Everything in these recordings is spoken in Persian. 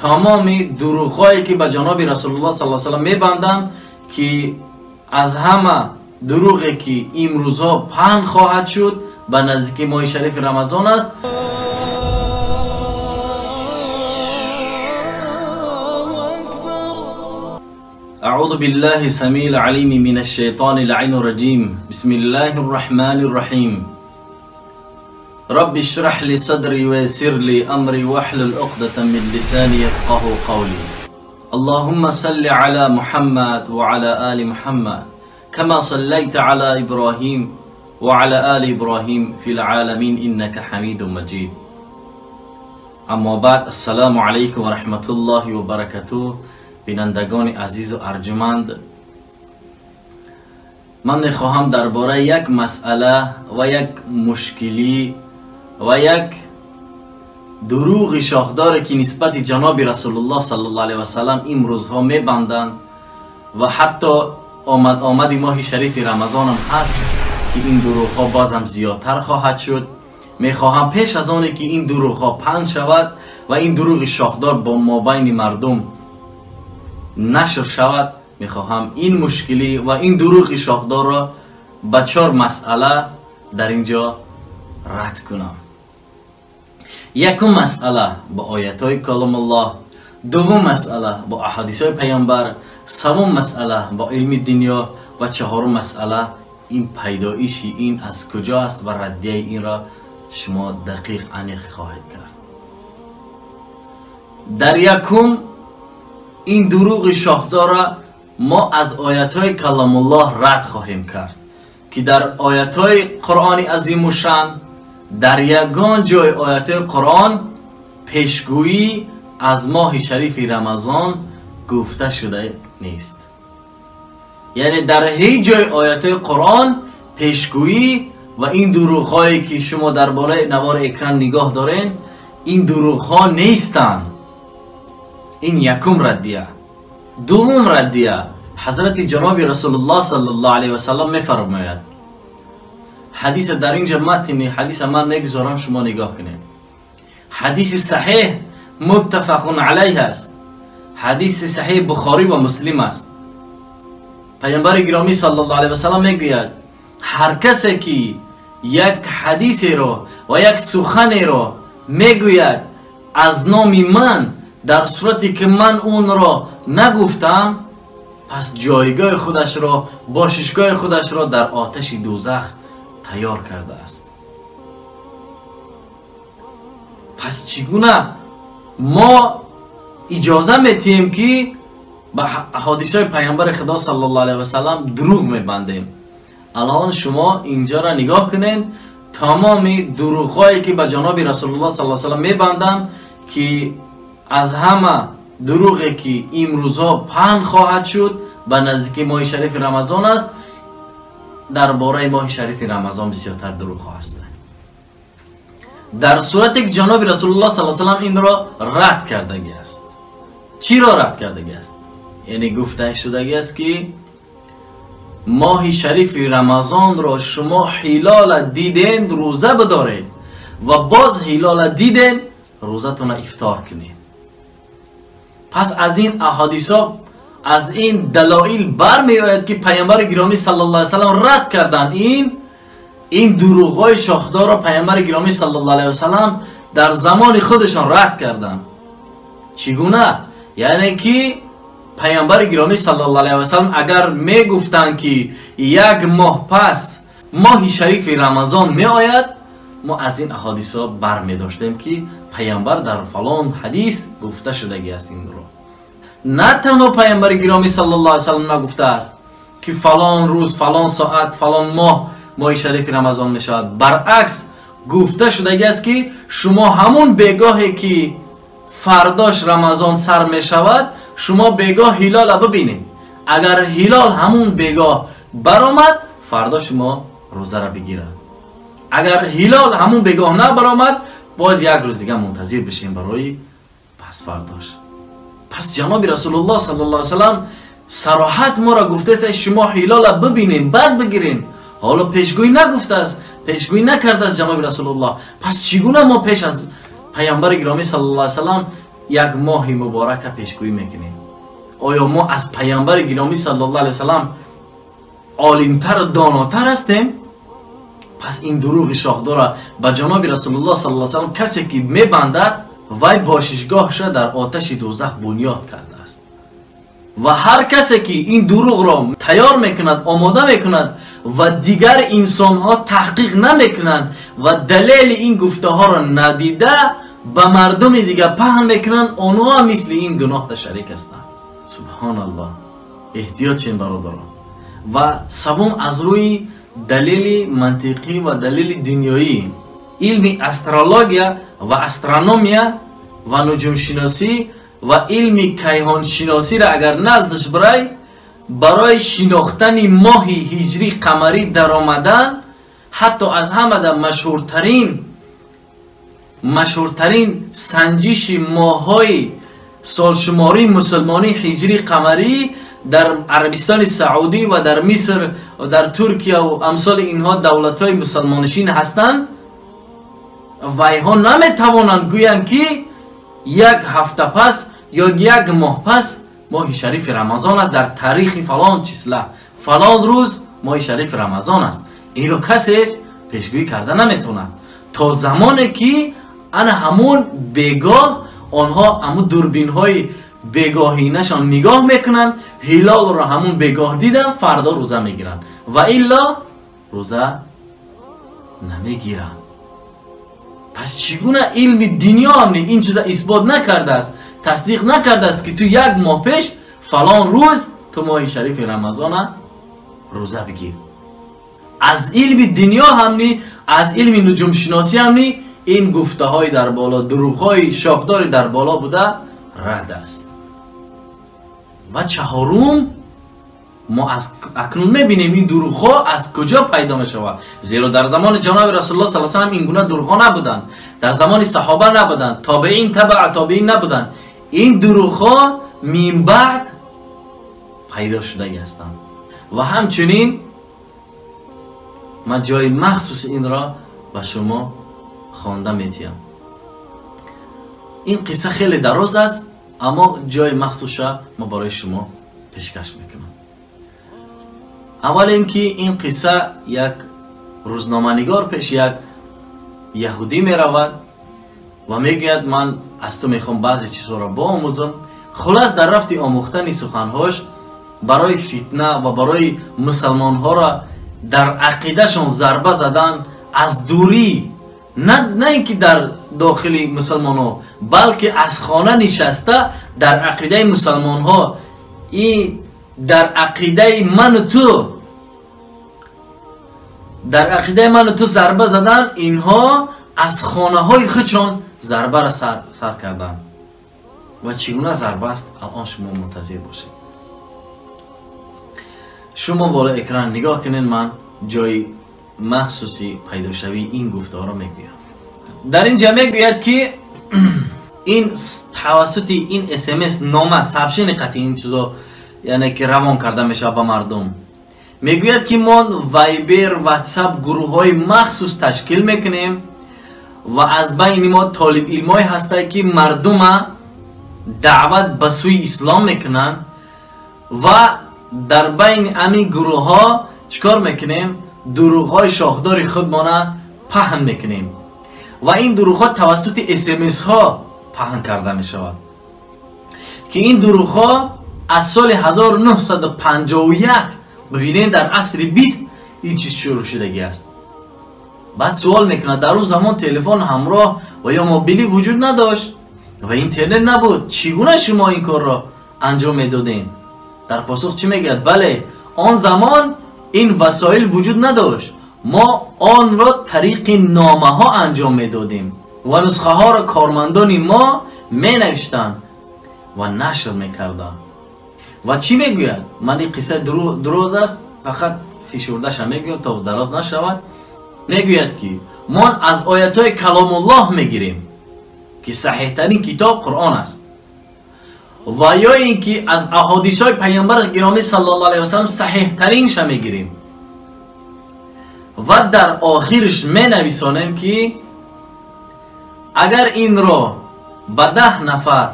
تمام دروغ‌هایی که به جناب رسول الله صلی الله علیه و سلم می‌بندند که از همه دروغی که امروزها پهن خواهد شد به نزدیک ماه شریف رمضان است. اعوذ بالله السمیع العلیم من الشیطان اللعین الرجیم. بسم الله الرحمن الرحیم. رب اشرح لي صدري ويسر لي امري واحلل عقدة من لساني يفقهوا قولي. اللهم صل على محمد وعلى آل محمد كما صليت على إبراهيم وعلى آل إبراهيم في العالمين إنك حميد مجيد. اما بعد، السلام علیکم و رحمت الله و برکاته. بینندگان عزیز و ارجمند، من میخواهم درباره یک مسئله و یک مشکلی و یک دروغ شاخداری که نسبت جناب رسول الله صلی الله علیه و سلم این روزها میبندند و حتی آمد ماه شریف رمضان هم هست که این دروغ ها بازم زیادتر خواهد شد. میخواهم پیش از آنی که این دروغ ها پهن شود و این دروغ شاخدار با مابین مردم نشر شود، میخواهم این مشکلی و این دروغ شاخدار را به 4 مسئله در اینجا رد کنم. یکم مسئله با آیت های کلام الله، دوم مسئله با احادیث های پیامبر، سوم مسئله با علم دنیا و چهارم مسئله این پیدایش این از کجا است و ردیه این را شما دقیق انیق خواهید کرد. در یکم این دروغ شاخدار را ما از آیت های کلام الله رد خواهیم کرد که در آیت های قرآن عظیم و شان در یگان جای آیت های قرآن پیشگویی از ماه شریف رمضان گفته شده نیست. یعنی در هیچ جای آیت های قرآن پیشگویی و این دروغ هایی که شما در بالای نوار اکران نگاه دارین این دروغ ها نیستند. این یکم ردیه. دوم ردیه، حضرت جناب رسول الله صلی الله علیه و سلم میفرماید، حدیث در اینجا متن حدیث من میگذارم شما نگاه کنید. حدیث صحیح متفق علیه است. حدیث صحیح بخاری و مسلم است. پیامبر گرامی صلی الله علیه و سلم میگوید هر کسی که یک حدیث رو و یک سخن رو میگوید از نام من در صورتی که من اون را نگفتم، پس جایگاه خودش را، باششگاه خودش را در آتش دوزخ تیار کرده است. پس چگونه ما اجازه میتیم که به احادیث های پیامبر خدا صلی الله علیه و سلم دروغ میبندیم؟ الان شما اینجا را نگاه کنین، تمام دروغ هایی که به جناب رسول الله صلی الله علیه و سلم میبندند که از همه دروغی که امروزها پهن خواهد شد به نزدیک ماه شریف رمضان است، درباره ماه شریف رمضان بسیارتر دروغ هستند. در صورتی که جناب رسول الله صلی الله علیه و سلم این را رد کردگی است. چی را رد کردگی است؟ یعنی گفته شدگی است که ماه شریف رمضان را شما هلال دیدین روزه بدارید و باز هلال دیدین روزتون افطار کنید. پس از این احادیثا، از این دلایل برمی آید که پیامبر گرامی صلی الله علیه و سلم رد کردند. این دروغ‌های شاخدار را پیامبر گرامی صلی الله علیه و سلم در زمان خودشان رد کردند. چگونه؟ یعنی که پیامبر گرامی صلی الله علیه و سلم اگر می گفتند که یک ماه پس ماه شریف رمضان می آید، ما از این احادیثا برمی داشتیم که پیامبر در فلان حدیث گفته شدگی است. این رو نه تنها پیامبر گرامی صلی الله علیه و سلم نگفته است که فلان روز، فلان ساعت، فلان ماه شریف رمضان می شود، برعکس گفته شدگی است که شما همون بگاهی که فرداش رمضان سر می شود شما بگاه هلال ببینید. اگر هلال همون بگاه برآمد فردا شما روزه را بگیرید. اگر هلال همون بگاه نبرآمد باز یک روز دیگه منتظر بشین برای پس فرداش. پس جناب رسول الله صلی الله علیه و سلم صراحت ما را گفته است شما هلال ببینین بعد بگیرین. حالا پیشگویی نگفته است، پیشگویی نکرده است جناب رسول الله. پس چگونه ما پیش از پیامبر گرامی صلی الله علیه و سلم یک ماه مبارک پیشگویی میکنیم؟ آیا ما از پیامبر گرامی صلی الله علیه وسلم عالمتر و داناتر هستیم؟ پس این دروغ شاخدار به جناب رسول الله صلی الله علیه وسلم کسی که میبنده وی باششگاهش در آتش دوزخ بنیاد کرده است. و هر کسی که این دروغ را تیار میکند، آماده میکند و دیگر انسان ها تحقیق نمیکنند و دلیل این گفته ها را ندیده به مردم دیگر پهن میکنند، آنها مثل این گناه شریک هستند. سبحان الله. احتیاط چین برادران. و سوم از روی دلیل منطقی و دلیل دنیایی، علم استرولوژیا و استرونومیا و نجوم شناسی و علم کیهان شناسی را اگر نزدش برای شناختن ماه هجری قمری در آمدن، حتی از همه در مشهورترین سنجش ماه‌های سالشماری مسلمانی هجری قمری در عربستان سعودی و در مصر و در ترکیه و امثال اینها دولت‌های مسلمانشین هستند. و اینها نمیتوانند گویند که یک هفته پس یا یک ماه پس ماه شریف رمضان است، در تاریخ فلان چیسله فلان روز ماه شریف رمضان است. این رو کسی پیشگویی کرده نمیتوند تا زمانی که انا همون بگاه آنها همون دوربین های بگاهی نشان نگاه میکنن، هلال رو همون بگاه دیدن فردا روزه میگیرن و الا روزه نمیگیرن. پس چگونه علم دنیا هم این چیز اثبات نکرده است، تصدیق نکرده است که تو یک ماه پیش فلان روز تو ماه شریف رمضان روزه بگیر. از علم دنیا هم نی، از علم نجوم شناسی هم نی، این گفته های در بالا، دروغ های شاخدار در بالا بوده رد است. و چهارم، ما از اکنون میبینیم این دروغ ها از کجا پیدا می شود. زیرا در زمان جناب رسول الله صلی الله علیه و آله این گونه دروغ ها نبودند، در زمان صحابه نبودند، تابعین تبع تابعین نبودند. این دروغ ها من بعد پیدا شده هستند. و همچنین من جای مخصوص این را به شما خوانده میتیم. این قصه خیلی دراز است، اما جای مخصوص ما برای شما پیشکش میکنم. اول اینکه این قصه یک روزنامه‌نگار پیش یک یهودی می رود و میگوید من از تو میخوام بعضی چیزها را آموزم. خلاص در رفت آموختن سخنهاش برای فتنه و برای مسلمان ها را در عقیده شان ضربه زدن از دوری، نه اینکه در داخل مسلمان ها بلکه از خانه نشسته در عقیده مسلمان ها، این در عقیده من و تو، در عقیده من و تو ضربه زدن. اینها از خانه های خودشان ضربه را سر کردن. و چگونه ضربه است الان شما منتظر باشید. شما بالا اکران نگاه کنین، من جای مخصوصی پیدا شوی این گفته ها را میگویم. در اینجا میگوید که این توسط این SMS نامه سابشین قطعی این چیزا یعنی که روان کرده میشه به مردم، میگوید که ما وایبر واتساپ گروه های مخصوص تشکیل میکنیم و از بین ما طالب علمای هسته که مردم دعوت به سوی اسلام میکنن و در بین همین گروه ها چکار میکنیم؟ دروغ های شاخدار خودمانه پهن میکنیم و این دروغ ها توسط SMS ها پهن کرده میشود که این دروغ ها از سال 1951 ببینید در عصر 20 این چیز شروع شدگی است. بعد سوال میکنه در اون زمان تلفن همراه و یا موبیلی وجود نداشت و اینترنت نبود، چگونه شما این کار را انجام میدادین؟ در پاسخ چی میگید؟ بله آن زمان این وسایل وجود نداشت، ما آن را طریق نامه ها انجام میدادیم و نسخه ها را کارمندان ما می نوشتن و نشر میکردن. و چی میگوید؟ من این قصه دروز است، فقط فشردش میگویم تا دراز نشود. میگوید که ما از آیت های کلام الله میگیریم که صحیح ترین کتاب قرآن است و یا اینکه از احادیث های پیامبر گرامی صلی الله علیه و سلم صحیح ترینش میگیریم و در آخرش می نویسانیم که اگر این را با 10 نفر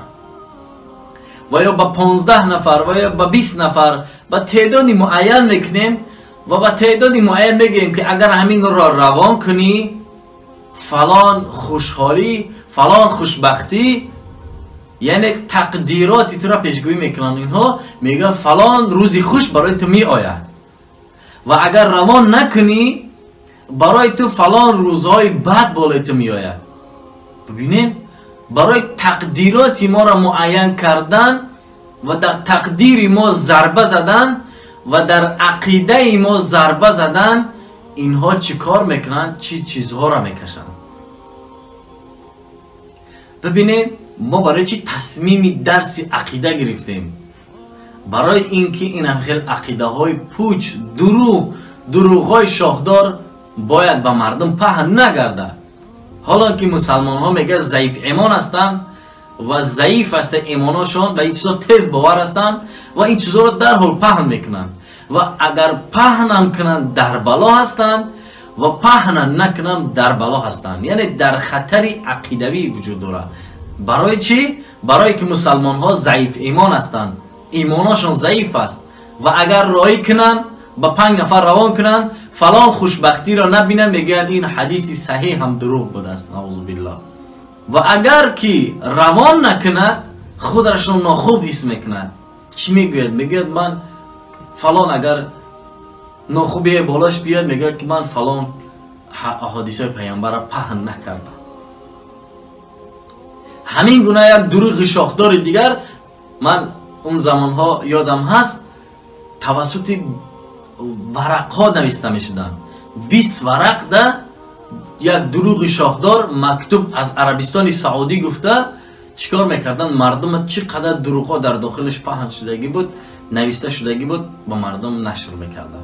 و یا با 15 نفر و یا با 20 نفر با تعدادی معین میکنیم و با تعدادی معین میگیم که اگر همین را روان کنی فلان خوشحالی، فلان خوشبختی، یعنی تقدیراتی تو را پیشگویی میکنن. اینها میگن فلان روزی خوش برای تو می آید و اگر روان نکنی برای تو فلان روزهای بد بالای تو می آید. ببینیم برای تقدیراتی ما را معین کردن و در تقدیر ما ضربه زدن و در عقیده ما ضربه زدن، اینها چی کار میکنن؟ چی چیزها را میکشن؟ ببینید ما برای چی تصمیمی درس عقیده گرفتیم؟ برای اینکه این همخیل عقیده های پوچ، دروغ های شاخدار باید به مردم پهن نگرده. حالا که مسلمان ها میگه ضعیف ایمان هستند و ضعیف است ایمانشان و این چیزا تیز باور هستند و این چیزا رو در حال پهن میکنن و اگر پهن هم کنن در بلا هستند و پهن نکنن در بلا هستند، یعنی در خطری عقیدوی وجود داره. برای چی؟ برای که مسلمان ها ضعیف ایمان هستند، ایمانشان ضعیف است و اگر رای کنن با 5 نفر روان کنن فلان خوشبختی را نبینن، میگن این حدیثی صحیح هم دروغ بوده است، نعوذ بالله. و اگر که روان نکند خودشون ناخوب حس میکند. چی میگوید؟ میگوید من فلان اگر ناخوبی بالاش بیاد میگه که من فلان احادیث پیامبر را پهن نکردم. همین گونه یک دروغ شاخدار دیگر من اون زمان ها یادم هست توسط ورق ها نوشته میشدن. 20 ورق ده یک دروغ شاخدار مکتوب از عربستان سعودی گفته چیکار میکردن؟ مردم چقدر دروغ ها در داخلش پهن شدگی بود، نوشته شدگی بود، با مردم نشر میکردن.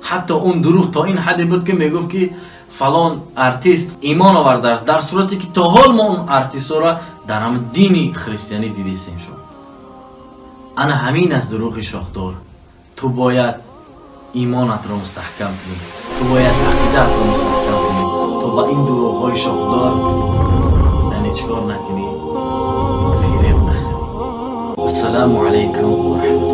حتی اون دروغ تا این حدی بود که میگفت که فلان ارتیست ایمان آورده است، در صورتی که تا حال ما اون ارتیست را در هم دینی خریستیانی دیدیستیم شد. انا همین از دروغ شاخدار. تو باید ایمانت را مستحکم کنی، تو باید عقیدت را مستحکم کنی، تو با این دروغ های شاخدار یعنی چکار نکنی؟ فریب نخوری. السلام علیکم و رحمت